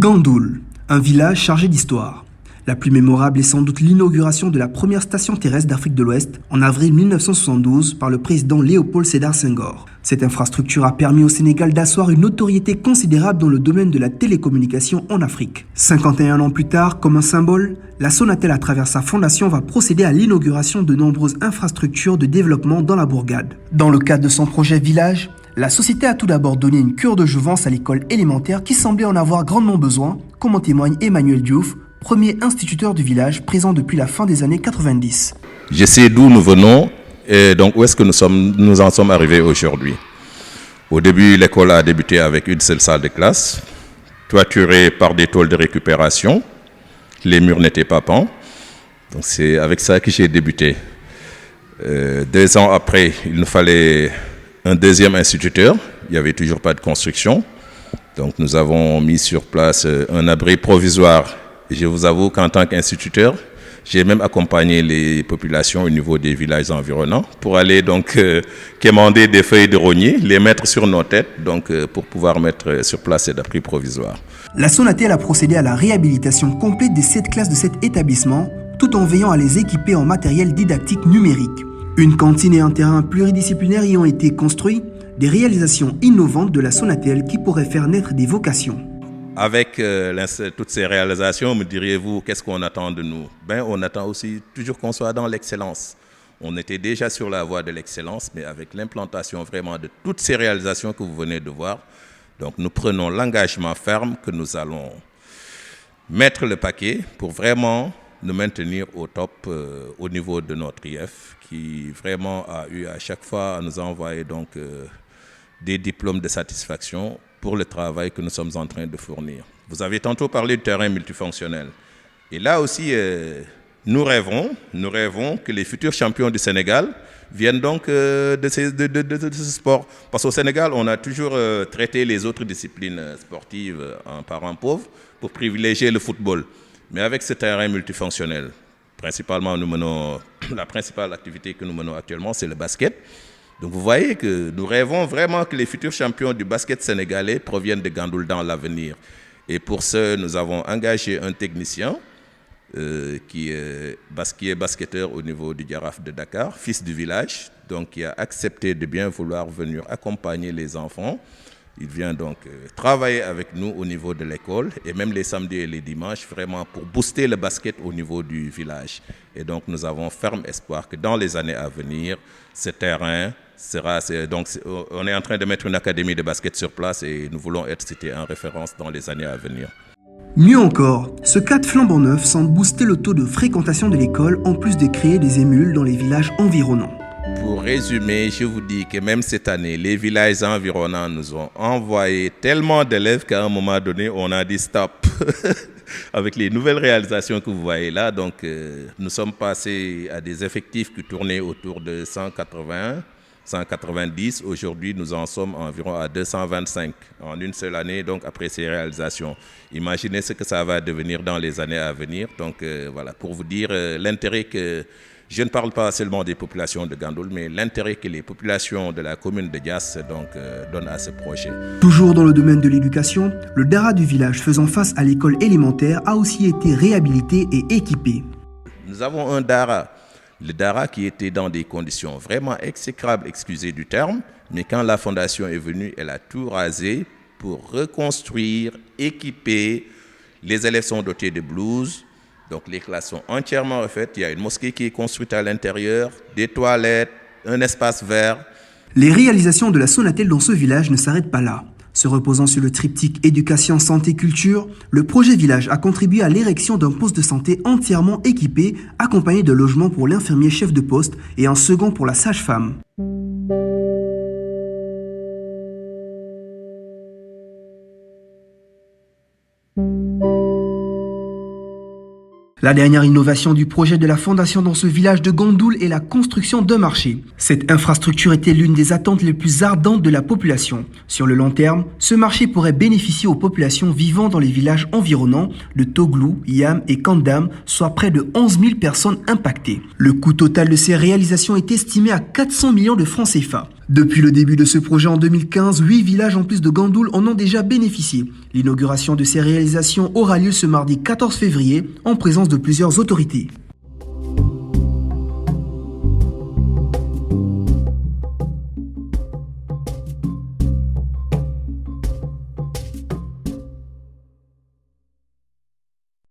Gandoul, un village chargé d'histoire. La plus mémorable est sans doute l'inauguration de la première station terrestre d'Afrique de l'Ouest en avril 1972 par le président Léopold Sédar Senghor. Cette infrastructure a permis au Sénégal d'asseoir une notoriété considérable dans le domaine de la télécommunication en Afrique. 51 ans plus tard, comme un symbole, la Sonatel à travers sa fondation va procéder à l'inauguration de nombreuses infrastructures de développement dans la bourgade. Dans le cadre de son projet Village, la société a tout d'abord donné une cure de jouvence à l'école élémentaire qui semblait en avoir grandement besoin, comme en témoigne Emmanuel Diouf, premier instituteur du village présent depuis la fin des années 90. Je sais d'où nous venons et donc où est-ce que nous en sommes arrivés aujourd'hui. Au début, l'école a débuté avec une seule salle de classe, toiturée par des tôles de récupération. Les murs n'étaient pas peints. Donc c'est avec ça que j'ai débuté. 2 ans après, il nous fallait un deuxième instituteur. Il n'y avait toujours pas de construction. Donc nous avons mis sur place un abri provisoire. Et je vous avoue qu'en tant qu'instituteur, j'ai même accompagné les populations au niveau des villages environnants pour aller donc quémander des feuilles de rognier, les mettre sur nos têtes donc, pour pouvoir mettre sur place cet abri provisoire. La Sonatel a procédé à la réhabilitation complète des 7 classes de cet établissement, tout en veillant à les équiper en matériel didactique numérique. Une cantine et un terrain pluridisciplinaire y ont été construits, des réalisations innovantes de la Sonatel qui pourraient faire naître des vocations. Avec toutes ces réalisations, me diriez-vous, qu'est-ce qu'on attend de nous? On attend aussi toujours qu'on soit dans l'excellence. On était déjà sur la voie de l'excellence, mais avec l'implantation vraiment de toutes ces réalisations que vous venez de voir, donc nous prenons l'engagement ferme que nous allons mettre le paquet pour vraiment nous maintenir au top au niveau de notre IF, qui vraiment a eu à chaque fois à nous envoyer donc, des diplômes de satisfaction pour le travail que nous sommes en train de fournir. Vous avez tantôt parlé du terrain multifonctionnel. Et là aussi, nous rêvons que les futurs champions du Sénégal viennent donc de ce sport. Parce qu'au Sénégal, on a toujours traité les autres disciplines sportives en parents pauvres pour privilégier le football. Mais avec ce terrain multifonctionnel, principalement, la principale activité que nous menons actuellement, c'est le basket. Donc vous voyez que nous rêvons vraiment que les futurs champions du basket sénégalais proviennent de Gandoul dans l'avenir. Et pour ce, nous avons engagé un technicien qui est basketteur au niveau du Jaraaf de Dakar, fils du village, donc qui a accepté de bien vouloir venir accompagner les enfants. Il vient donc travailler avec nous au niveau de l'école et même les samedis et les dimanches, vraiment pour booster le basket au niveau du village. Et donc nous avons ferme espoir que dans les années à venir, ce terrain sera... Donc on est en train de mettre une académie de basket sur place et nous voulons être cités en référence dans les années à venir. Mieux encore, ce cadre flambant neuf semble booster le taux de fréquentation de l'école en plus de créer des émules dans les villages environnants. Pour résumer, je vous dis que même cette année, les villages environnants nous ont envoyé tellement d'élèves qu'à un moment donné, on a dit stop. Avec les nouvelles réalisations que vous voyez là, donc nous sommes passés à des effectifs qui tournaient autour de 180, 190. Aujourd'hui, nous en sommes environ à 225 en une seule année, donc après ces réalisations. Imaginez ce que ça va devenir dans les années à venir. Donc voilà, pour vous dire l'intérêt que... Je ne parle pas seulement des populations de Gandoul, mais l'intérêt que les populations de la commune de Diass donnent à ce projet. Toujours dans le domaine de l'éducation, le Dara du village faisant face à l'école élémentaire a aussi été réhabilité et équipé. Nous avons un Dara, le Dara qui était dans des conditions vraiment exécrables, excusez du terme, mais quand la fondation est venue, elle a tout rasé pour reconstruire, équiper. Les élèves sont dotés de blouses. Donc les classes sont entièrement refaites. Il y a une mosquée qui est construite à l'intérieur, des toilettes, un espace vert. Les réalisations de la Sonatel dans ce village ne s'arrêtent pas là. Se reposant sur le triptyque éducation, santé, culture, le projet Village a contribué à l'érection d'un poste de santé entièrement équipé, accompagné de logements pour l'infirmier chef de poste et un second pour la sage-femme. La dernière innovation du projet de la fondation dans ce village de Gandoul est la construction d'un marché. Cette infrastructure était l'une des attentes les plus ardentes de la population. Sur le long terme, ce marché pourrait bénéficier aux populations vivant dans les villages environnants de Toglou, Yam et Kandam, soit près de 11 000 personnes impactées. Le coût total de ces réalisations est estimé à 400 millions de francs CFA. Depuis le début de ce projet en 2015, 8 villages en plus de Gandoul en ont déjà bénéficié. L'inauguration de ces réalisations aura lieu ce mardi 14 février en présence de plusieurs autorités.